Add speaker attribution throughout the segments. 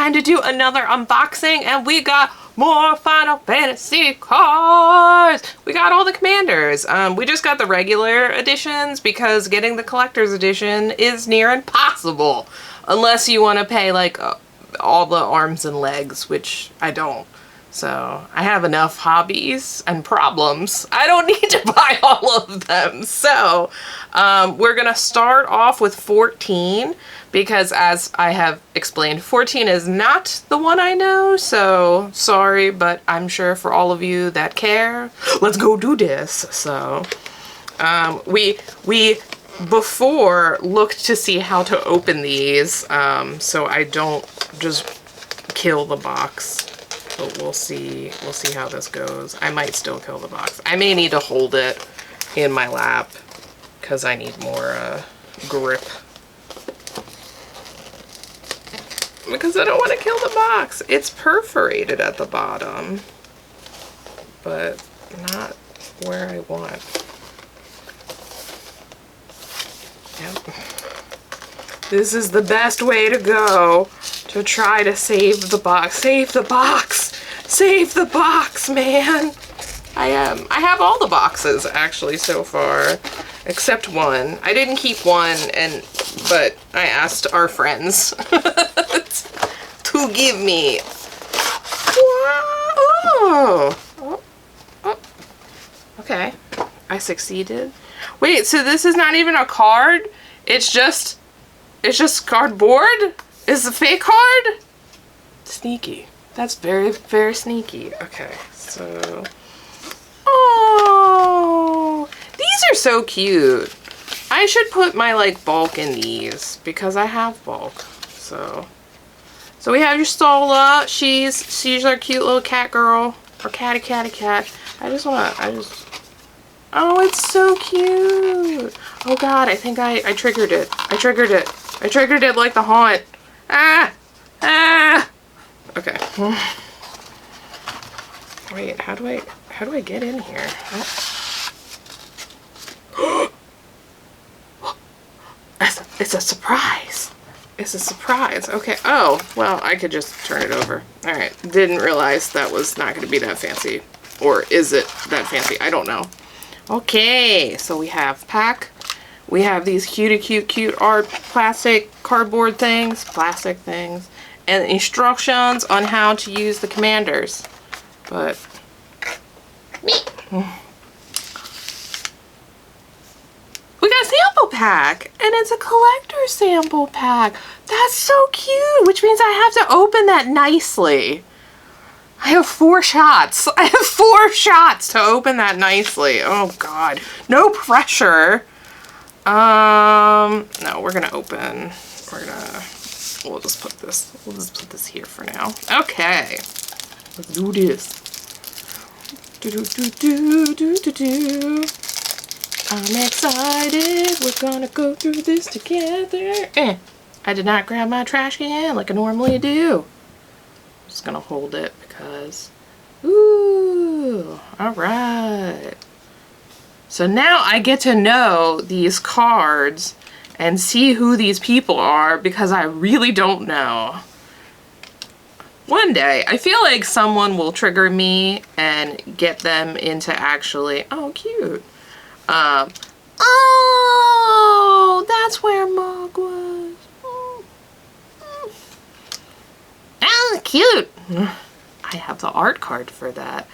Speaker 1: time to do another unboxing, and we got more Final Fantasy cards. We got all the commanders. We just got the regular editions because getting the collector's edition is near impossible unless you want to pay like all the arms and legs, which I don't. So I have enough hobbies and problems. I don't need to buy all of them. So we're gonna start off with 14 because, as I have explained, 14 is not the one I know. So sorry, but I'm sure for all of you that care, let's go do this. So we before looked to see how to open these, so I don't just kill the box. But we'll see how this goes. I might still kill the box. I may need to hold it in my lap because I need more grip. Because I don't want to kill the box. It's perforated at the bottom, but not where I want. Yep. This is the best way to go to try to save the box. Save the box! Save the box, man! I have all the boxes actually so far, except one. I didn't keep one, but I asked our friends to give me. Oh. Okay, I succeeded. Wait, so this is not even a card? It's just cardboard? Is a fake card? Sneaky. That's very, very sneaky. Okay, so. Oh, these are so cute. I should put my like bulk in these because I have bulk. So we have your Sola. She's our cute little cat girl or catty. Oh, it's so cute. Oh God, I think I triggered it. I triggered it like the haunt. Ah! Okay. Wait, how do I get in here? Oh. It's a surprise. It's a surprise. Okay. Oh, well, I could just turn it over. All right. Didn't realize that was not going to be that fancy. Or is it that fancy? I don't know. Okay. So we have pack. We have these cute art plastic cardboard things, plastic things, and instructions on how to use the commanders. But we got a sample pack, and it's a collector sample pack. That's so cute, which means I have to open that nicely. I have 4 shots. I have 4 shots to open that nicely. Oh God, no pressure. No, we're gonna open. We'll just put this here for now. Okay, let's do this. I'm excited. We're gonna go through this together. I did not grab my trash can like I normally do. I'm just gonna hold it because, ooh, all right. So now I get to know these cards and see who these people are because I really don't know. One day, I feel like someone will trigger me and get them into actually, oh, cute. Oh, that's where Mog was. Oh, cute. I have the art card for that.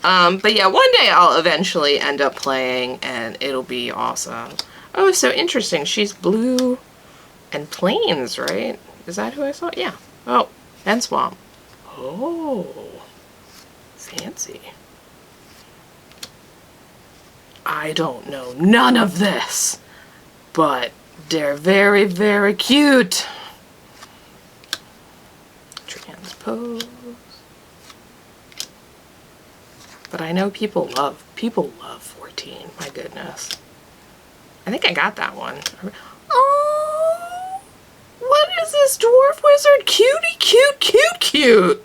Speaker 1: But yeah, one day I'll eventually end up playing and it'll be awesome. Oh, so interesting. She's blue and plains, right? Is that who I saw? Yeah. Oh, and swamp. Oh, fancy. I don't know none of this, but they're very, very cute. Transpose. But I know people love 14. My goodness. I think I got that one. Oh, what is this dwarf wizard? Cutie, cute.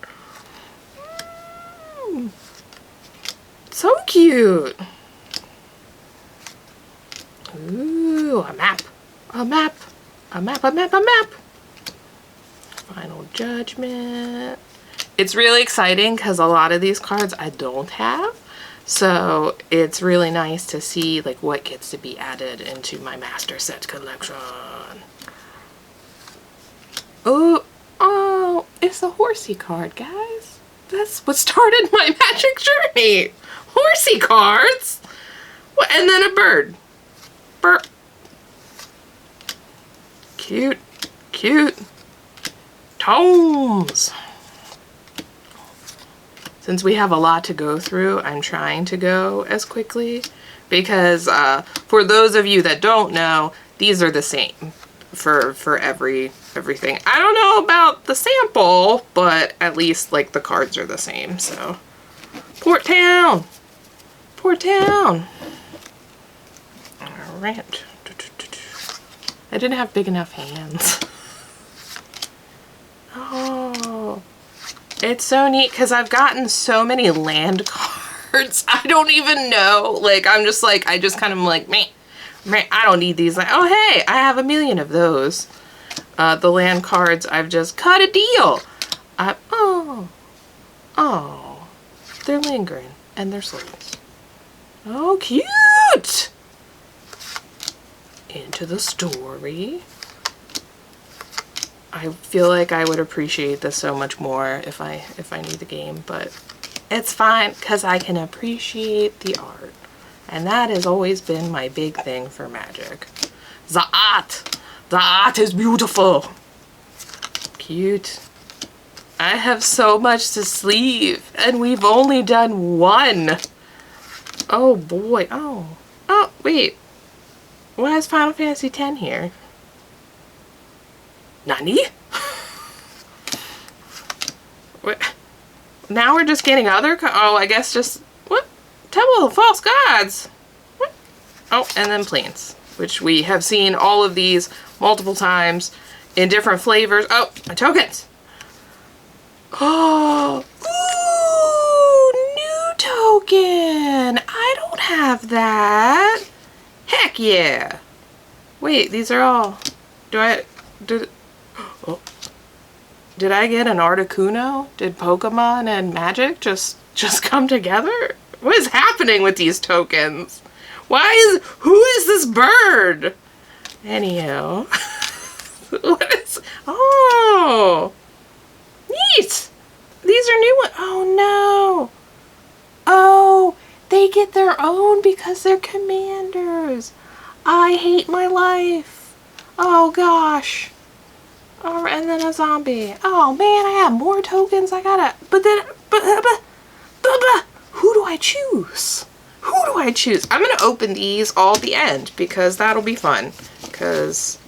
Speaker 1: So cute. Ooh, a map. Final of Judgment. It's really exciting because a lot of these cards I don't have. So it's really nice to see like what gets to be added into my master set collection. Oh, it's a horsey card, guys. That's what started my Magic journey. Horsey cards. What? And then a bird. Burp. Cute, cute. Tomes. Since we have a lot to go through, I'm trying to go as quickly because for those of you that don't know, these are the same for everything. I don't know about the sample, but at least like the cards are the same. So Port Town. Port Town. All right. I didn't have big enough hands. Oh. It's so neat because I've gotten so many land cards. I don't even know. Like, I'm just like, I just kind of like, man, I don't need these. Like, oh, hey, I have a million of those. The land cards, I've just cut a deal. Oh, they're lingering and they're souls. Oh, cute. Into the story. I feel like I would appreciate this so much more if I knew the game, but it's fine because I can appreciate the art. And that has always been my big thing for Magic. The art! The art is beautiful! Cute. I have so much to sleeve, and we've only done one. Oh boy. Oh, wait. Why is Final Fantasy X here? Nani? What? Now we're just getting other I guess just... What? Temple of False Gods! What? Oh, and then Plains, which we have seen all of these multiple times in different flavors. Oh, my tokens! Oh! Ooh! New token! I don't have that! Heck yeah! Wait, these are all... Did I get an Articuno? Did Pokemon and Magic just come together? What is happening with these tokens? Who is this bird? Anyhow. What is... Oh! Neat! These are new ones. Oh no! Oh, they get their own because they're commanders. I hate my life. Oh gosh. Oh, and then a zombie. Oh man, I have more tokens. I gotta... But who do I choose? Who do I choose? I'm gonna open these all at the end because that'll be fun. Because,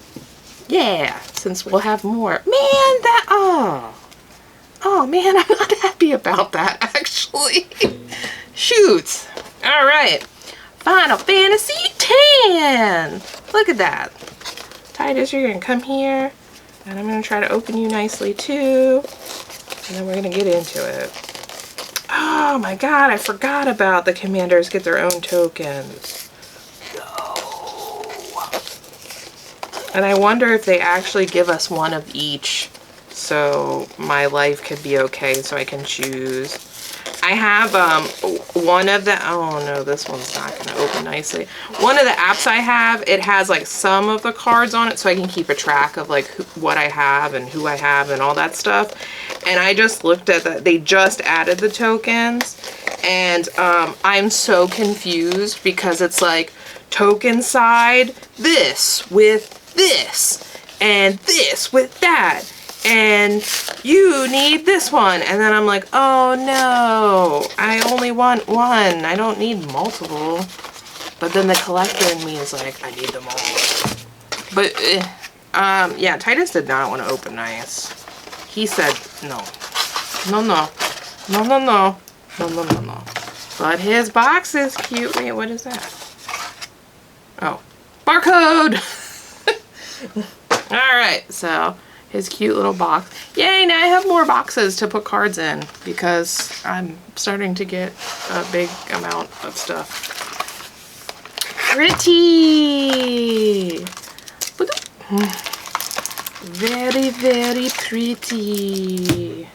Speaker 1: yeah, since we'll have more. Man, that... Oh man, I'm not happy about that, actually. Shoot. All right. Final Fantasy X. Look at that. Titus, you're gonna come here. And I'm going to try to open you nicely too. And then we're going to get into it. Oh my god, I forgot about the commanders get their own tokens. No. And I wonder if they actually give us one of each so my life could be okay so I can choose. I have one of the, oh no, this one's not going to open nicely. One of the apps I have, it has like some of the cards on it so I can keep a track of like what I have and who I have and all that stuff. And I just looked at that. They just added the tokens and I'm so confused because it's like token side this with this and this with that. And you need this one. And then I'm like, oh no, I only want one. I don't need multiple. But then the collector in me is like, I need them all. But, yeah, Titus did not want to open nice. He said, no. No, no. No, no, no. No, no, no, no. But his box is cute. Wait, what is that? Oh, barcode! Alright, so... his cute little box. Yay, now I have more boxes to put cards in because I'm starting to get a big amount of stuff. Pretty! Very, very pretty.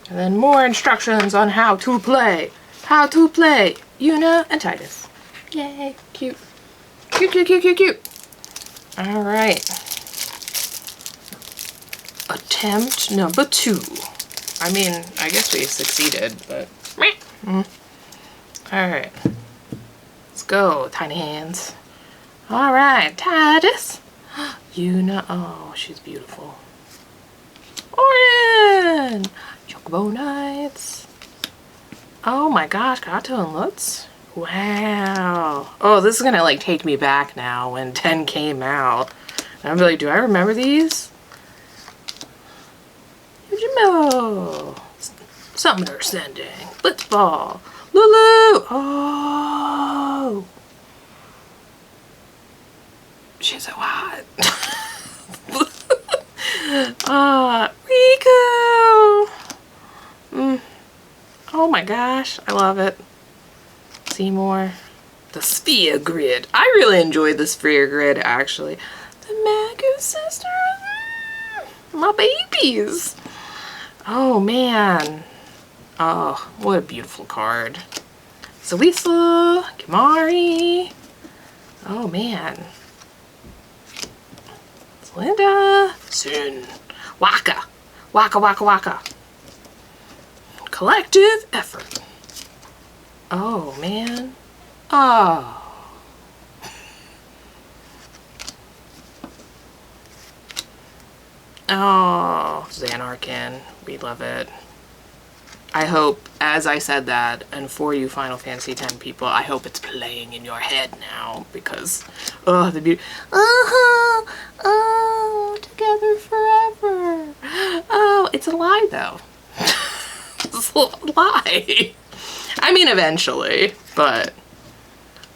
Speaker 1: And then more instructions on how to play. How to play Una and Titus. Yay, cute. Cute, cute, cute, cute, cute. All right. Attempt number 2. I mean, I guess we succeeded, but... All right. Let's go, tiny hands. All right, Titus. Una, oh, she's beautiful. Orin! Chocobo Knights. Oh my gosh, Gato and Lutz. Wow. Oh, this is gonna like take me back now when 10 came out. And I'm like, do I remember these? Yujimo. Summoner Sending. Blitzball. Lulu. Oh. She's so hot. Riku. Oh my gosh, I love it. Seymour. The Sphere Grid. I really enjoyed the Sphere Grid, actually. The Magu Sisters. My babies. Oh, man. Oh, what a beautiful card. Sawisa. Kimari. Oh, man. Linda. Soon. Waka. Waka, waka, waka. Collective effort. Oh, man. Oh. Oh, Xanarkin. We love it. I hope, as I said that, and for you Final Fantasy X people, I hope it's playing in your head now, because, oh, the beauty. Oh, together forever. Oh, it's a lie, though. It's a lie. I mean, eventually, but...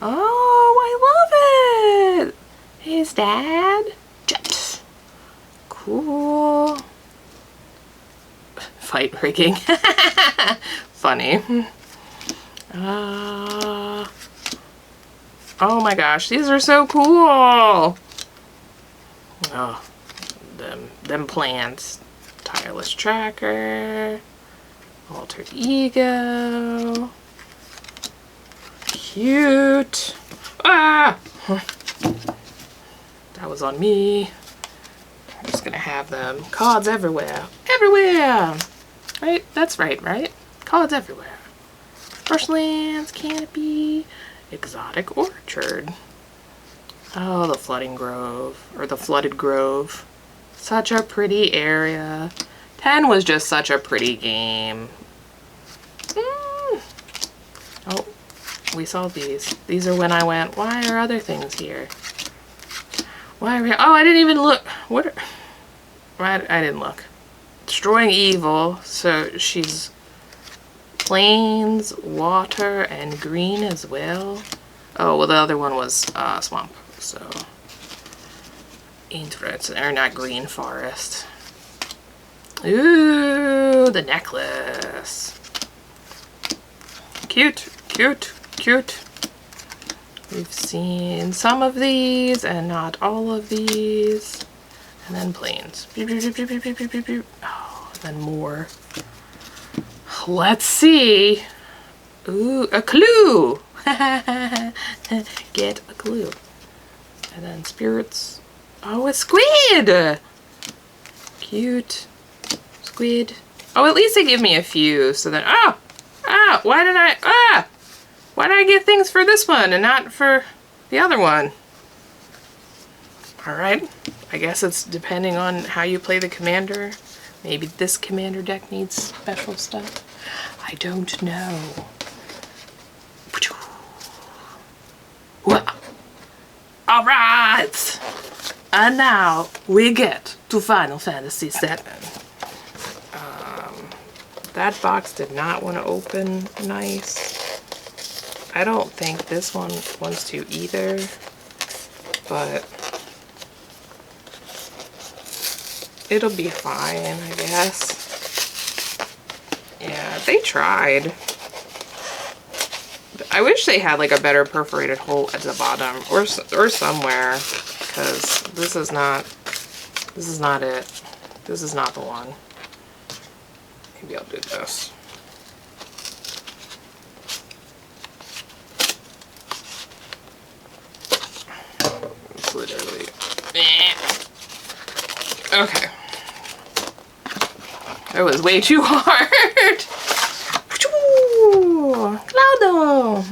Speaker 1: Oh, I love it! His dad? Jet. Cool. Fight rigging. Funny. Oh my gosh, these are so cool! Oh, them plants. Tireless Tracker. Altered Ego. Cute. Ah! That was on me. I'm just gonna have them. Cards everywhere. Everywhere! Right? That's right, right? Cards everywhere. Brushlands, Canopy, Exotic Orchard. Oh, the Flooding Grove. Or the Flooded Grove. Such a pretty area. 10 was just such a pretty game. Oh, we saw these. These are when I went, why are other things here? Why are we... Oh, I didn't even look. What are... I didn't look. Destroying evil. So she's plains, water, and green as well. Oh, well, the other one was swamp. So interesting. Or not green forest. Ooh, the necklace. Cute, cute, cute. We've seen some of these and not all of these. And then planes. Oh, and then more. Let's see. Ooh, a clue. Get a clue. And then spirits. Oh, a squid. Cute. Squid. Oh, at least they give me a few. So then, why did I get things for this one and not for the other one? Alright, I guess it's depending on how you play the commander. Maybe this commander deck needs special stuff. I don't know. Alright! And now we get to Final Fantasy VII. That box did not want to open nice. I don't think this one wants to either, but it'll be fine, I guess. Yeah, they tried. I wish they had like a better perforated hole at the bottom or somewhere, because this is not This is not it. This is not the one. Maybe I'll do this. It's literally... Okay. That was way too hard. Cloudo.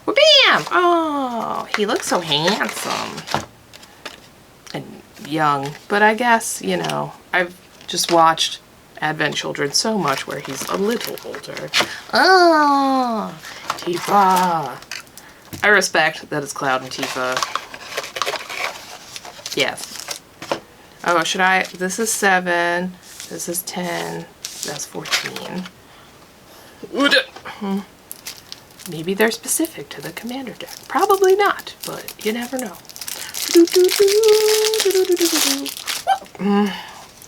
Speaker 1: Bam! Oh, he looks so handsome and young. But I guess, you know, I've just watched Advent Children so much where he's a little older. Oh, Tifa. I respect that it's Cloud and Tifa. Yes. Oh, should I? This is 7. This is 10. That's 14. Maybe they're specific to the commander deck. Probably not, but you never know.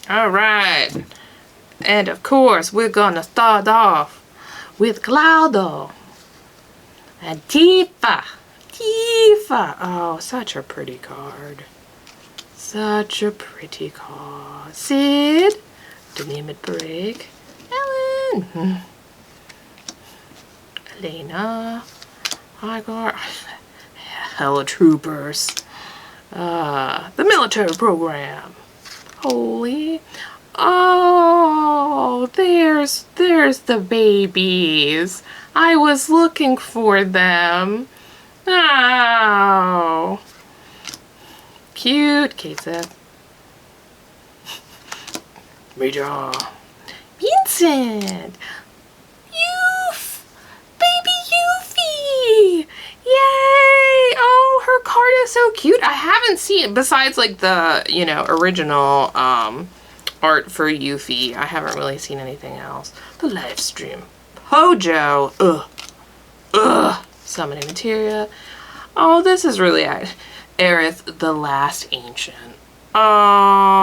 Speaker 1: Alright. And of course, we're gonna start off with Cloudo. And Tifa. Tifa. Oh, such a pretty card. Such a pretty card. Sid. Dynamic Break. Ellen. Elena. Igor. Hella Troopers. The military program. Holy. Oh, there's the babies. I was looking for them. Oh. Cute, Kaseth. Major. Vincent. Youth. Baby Yuffie. Yay. Oh, her card is so cute. I haven't seen, besides like the, you know, original art for Yuffie, I haven't really seen anything else. The live stream. Hojo. Ugh. Ugh. Summoning Materia. Oh, this is really Aerith, the Last Ancient. Oh,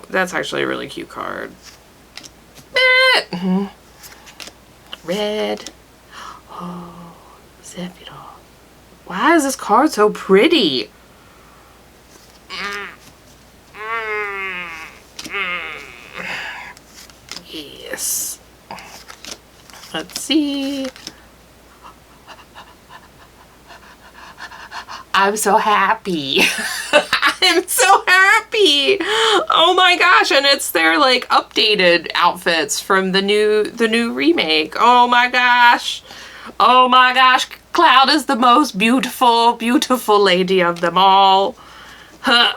Speaker 1: that's actually a really cute card. Red. Oh, Sephiroth. Why is this card so pretty? Yes. Let's see. I'm so happy. I'm so happy. Oh my gosh, and it's their like updated outfits from the new remake. Oh my gosh. Oh my gosh. Cloud is the most beautiful, beautiful lady of them all. I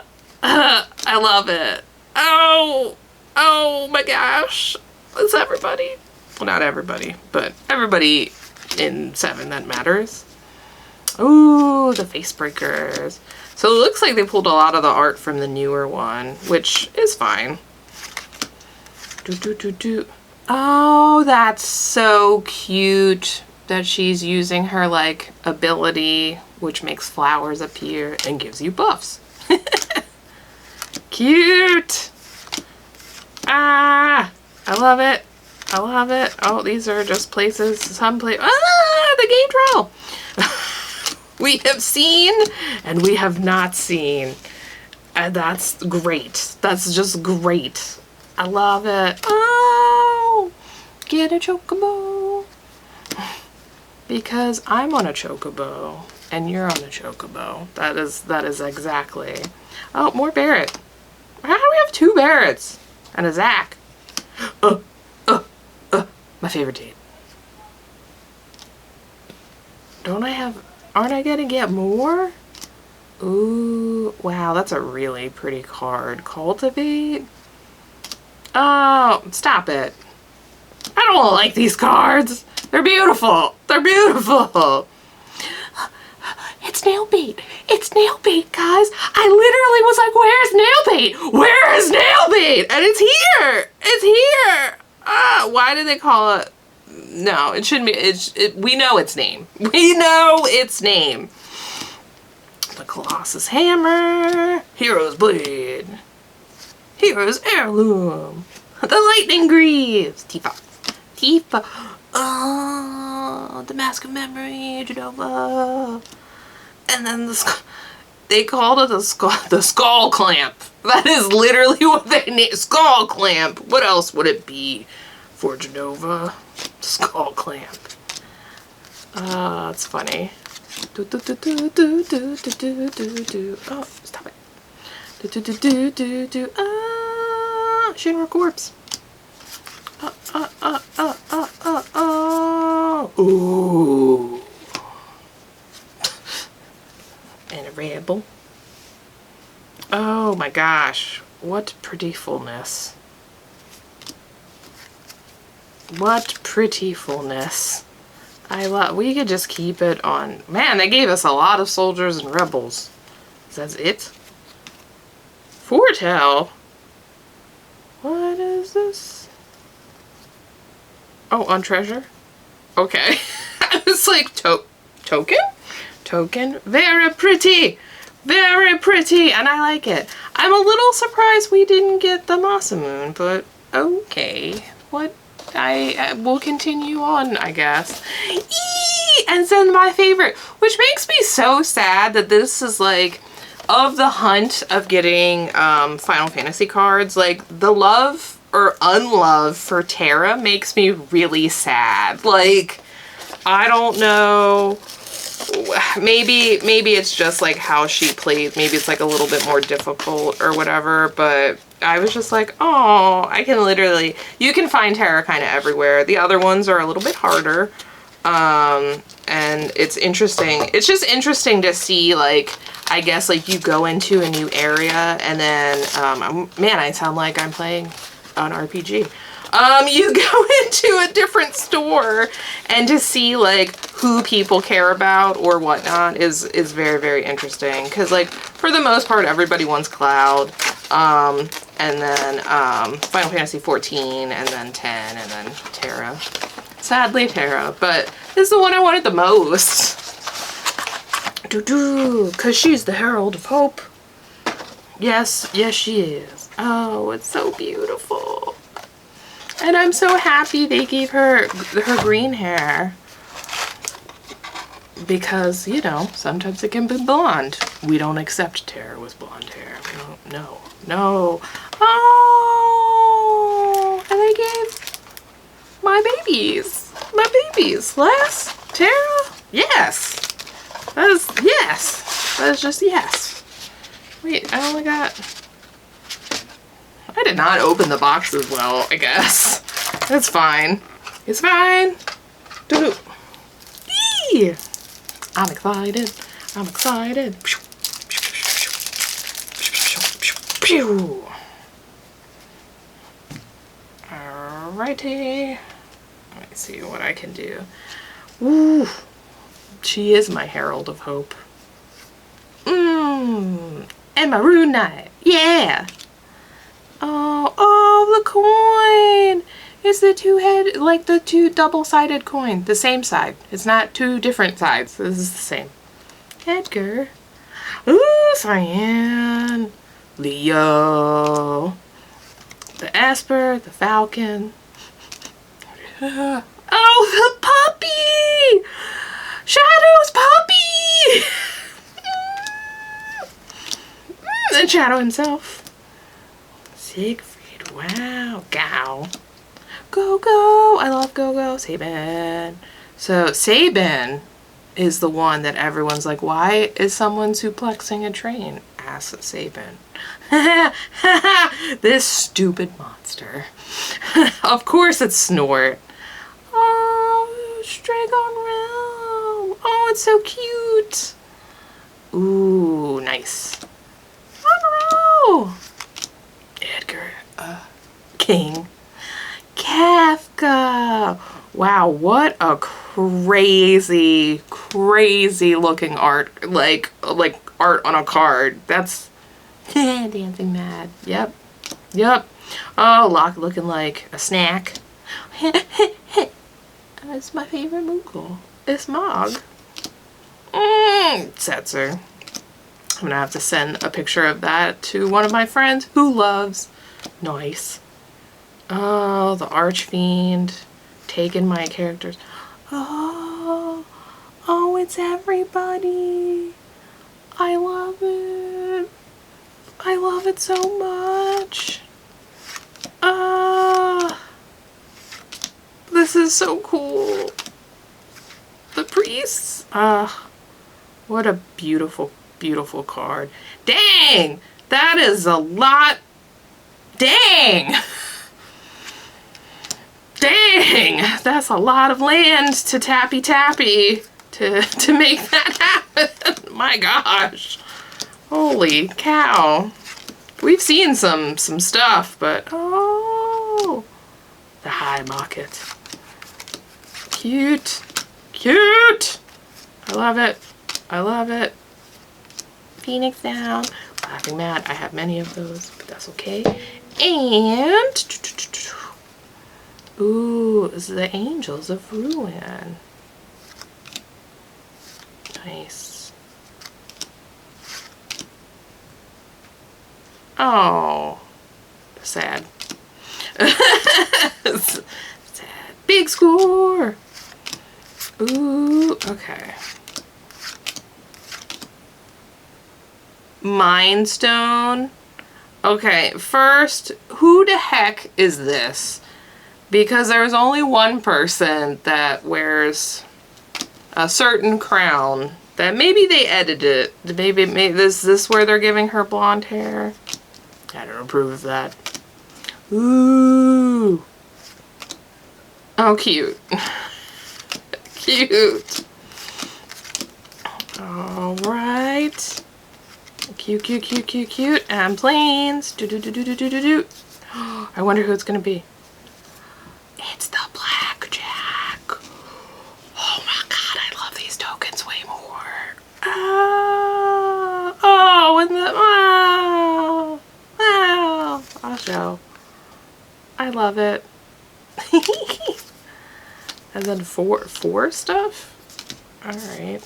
Speaker 1: love it. Oh. Oh my gosh. It's everybody. Well, not everybody, but everybody in 7 that matters. Ooh, the face breakers. So it looks like they pulled a lot of the art from the newer one, which is fine. Oh, that's so cute that she's using her like ability, which makes flowers appear and gives you buffs. Cute. Ah, I love it. I love it. Oh, these are just places, the game trial. We have seen and we have not seen. And that's great. That's just great. I love it. Oh, get a chocobo. Because I'm on a chocobo and you're on a chocobo. That is exactly. Oh, more Barrett. How do we have 2 Barretts? And a Zac. My favorite team. Aren't I gonna get more? Ooh, wow, that's a really pretty card. Cultivate? Oh, stop it. I don't like these cards. They're beautiful. They're beautiful. It's nail bait. It's nail bait, guys. I literally was like, where's nail bait? Where is nail bait? And it's here. It's here. Why did they call it? No, it shouldn't be. We know its name. We know its name. The Colossus Hammer. Hero's Blade. Hero's Heirloom. The Lightning Greaves. Tifa. Tifa. Oh, the Mask of Memory. Genova. And then they called it the skull clamp. That is literally what they named. Skull clamp. What else would it be for Genova? Skull clamp. It's funny. Oh, stop it. Shinra Corpse. Ooh. And a rebel. Oh my gosh. What prettyfulness. What prettyfulness. We could just keep it on. Man, they gave us a lot of soldiers and rebels. Is that it? Foretell? What is this? Oh, on treasure? Okay. I was like, token? Token? Very pretty! Very pretty! And I like it. I'm a little surprised we didn't get the Masamune, but okay. What? I will continue on, I guess. Eee! And then my favorite, which makes me so sad that this is like, of the hunt of getting Final Fantasy cards, like the love or unlove for Terra makes me really sad. Like, I don't know. Maybe it's just like how she plays. Maybe it's like a little bit more difficult or whatever, but I was just like, oh, I can literally, you can find Terra kind of everywhere. The other ones are a little bit harder. And it's interesting. It's just interesting to see, like, I guess, like, you go into a new area and then, man, I sound like I'm playing an RPG. You go into a different store and to see, like, who people care about or whatnot is very, very interesting. Because, like, for the most part, everybody wants Cloud, and then Final Fantasy 14, and then 10, and then Terra. Sadly, Terra, but this is the one I wanted the most. Because she's the Herald of Hope. Yes, yes she is. Oh, it's so beautiful. And I'm so happy they gave her green hair. Because, you know, sometimes it can be blonde. We don't accept Terra with blonde hair. No. Oh, and they gave my babies. Les, Terra, yes. That is just yes. Wait, I only got... I did not open the boxes well, I guess. It's fine. It's fine. Doo-doo. Eee! I'm excited. Pew! Alrighty. Let me see what I can do. Ooh. She is my Herald of Hope. And my Rune Knight. Yeah! Oh, the coin! It's the the two double-sided coin. The same side. It's not two different sides. This is the same. Edgar. Ooh, Cyan. Leo. The Esper. The Falcon. Oh, the puppy! Shadow's puppy! And Shadow himself. Siegfried, wow. Gao. Go-Go. I love Go-Go. Sabin. So Sabin is the one that everyone's like, why is someone suplexing a train? Ask Sabin. This stupid monster. Of course it's Snort. Oh, Stragon Realm. Oh, it's so cute. Ooh, nice. Oh, Edgar, King. Kafka. Wow, what a crazy looking art. Like art on a card. That's Dancing Mad. Yep. Oh, Locke looking like a snack. It's my favorite Moogle. It's Mog. Setzer. I'm gonna have to send a picture of that to one of my friends who loves Noise. Oh, the Archfiend. Taking my characters. Oh, it's everybody. I love it. I love it so much. This is so cool. The priests. What a beautiful, beautiful card. Dang! That is a lot. Dang! Dang! That's a lot of land to tappy to make that happen. My gosh. Holy cow. We've seen some stuff, but oh, the high market. Cute. Cute! I love it. I love it. Phoenix down. Laughing Mad. I have many of those, but that's okay. And ooh, this is the Angels of Ruin. Nice. Oh, sad. Sad. Big score. Ooh, okay. Mind Stone. Okay, first, who the heck is this? Because there's only one person that wears a certain crown that maybe they edited it. Maybe is this where they're giving her blonde hair? I don't approve of that. Ooh. Oh, cute. Cute. All right. Cute, cute, cute, cute, cute. And planes. Do, do, do, do, do, do, do, do. I wonder who it's going to be. It's the Blackjack. Oh my god, I love these tokens way more. Oh, and the, wow. Wow. I'll show. I love it. And then four stuff? Alright.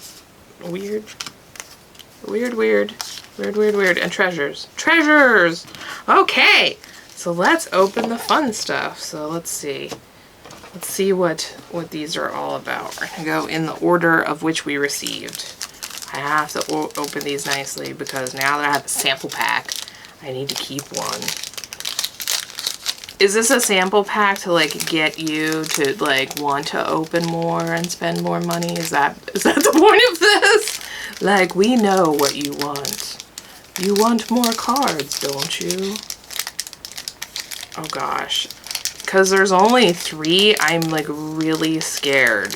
Speaker 1: Weird. Weird, weird. Weird, weird, weird. And treasures. Treasures! Okay! So let's open the fun stuff. So let's see. Let's see what these are all about. We're going to go in the order of which we received. I have to open these nicely because now that I have a sample pack, I need to keep one. Is this a sample pack to like get you to like want to open more and spend more money? Is that the point of this? Like, we know what you want. You want more cards, don't you? Oh gosh. Because there's only 3, I'm like really scared.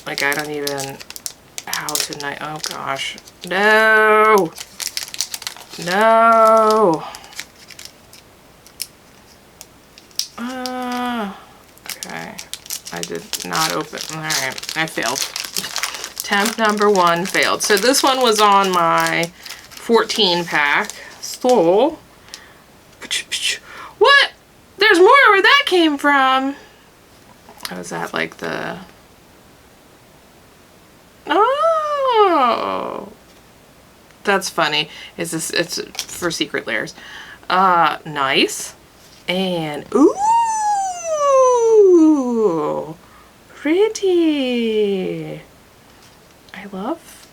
Speaker 1: Like, I don't even how to oh gosh. No! No! Okay. I did not open. Alright, I failed. Attempt number 1 failed. So this one was on my 14 pack. So, what? There's more where that came from. Oh, is that like the... Oh! That's funny. It's for secret layers. Nice. And, ooh! Pretty! I love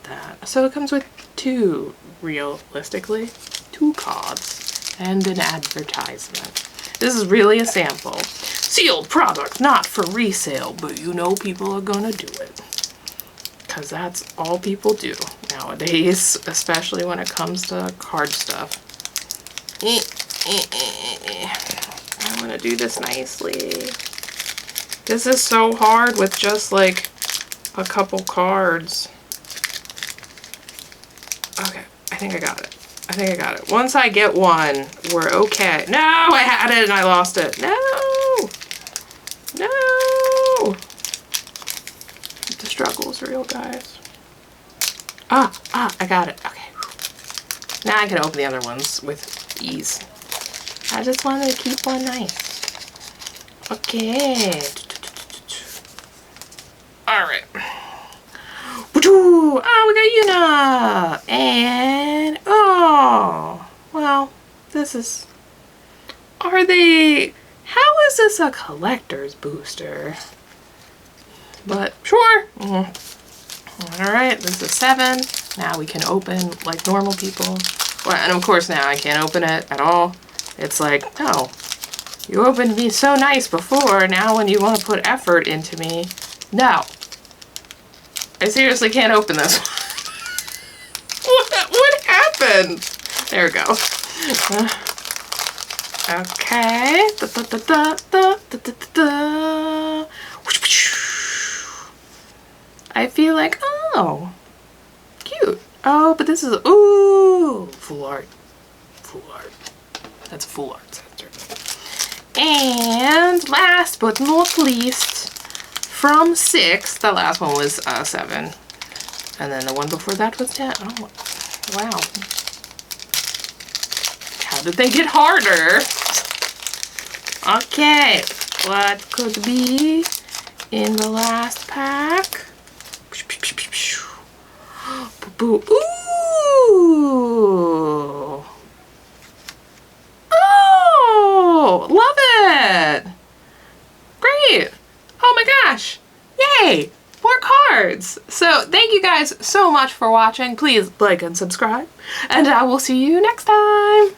Speaker 1: that. So it comes with 2, realistically. 2 cards. And an advertisement. This is really a sample. Sealed product, not for resale, but you know people are gonna do it. Because that's all people do nowadays, especially when it comes to card stuff. I'm gonna do this nicely. This is so hard with just like a couple cards. Okay, I think I got it. I think I got it. Once I get one, we're okay. No, I had it and I lost it. No! No! The struggle's real, guys. I got it. Okay. Now I can open the other ones with ease. I just wanted to keep one nice. Okay. Alright. Oh, we got Yuna! And, oh, well, this is, how is this a collector's booster? But, sure. Alright, this is 7. Now we can open like normal people. Well, and of course now I can't open it at all. It's like, no, you opened me so nice before, now when you want to put effort into me, no. I seriously can't open this one. What happened? There we go. Okay. I feel like, oh, cute. Oh, but this is, ooh, full art. Full art. That's a full art center. And last but not least, from 6, the last one was 7. And then the one before that was 10. Oh, wow. How did they get harder? Okay, what could be in the last pack? Ooh! Oh! Love it! Great! Oh my gosh! Yay! More cards! So, thank you guys so much for watching. Please like and subscribe, and I will see you next time!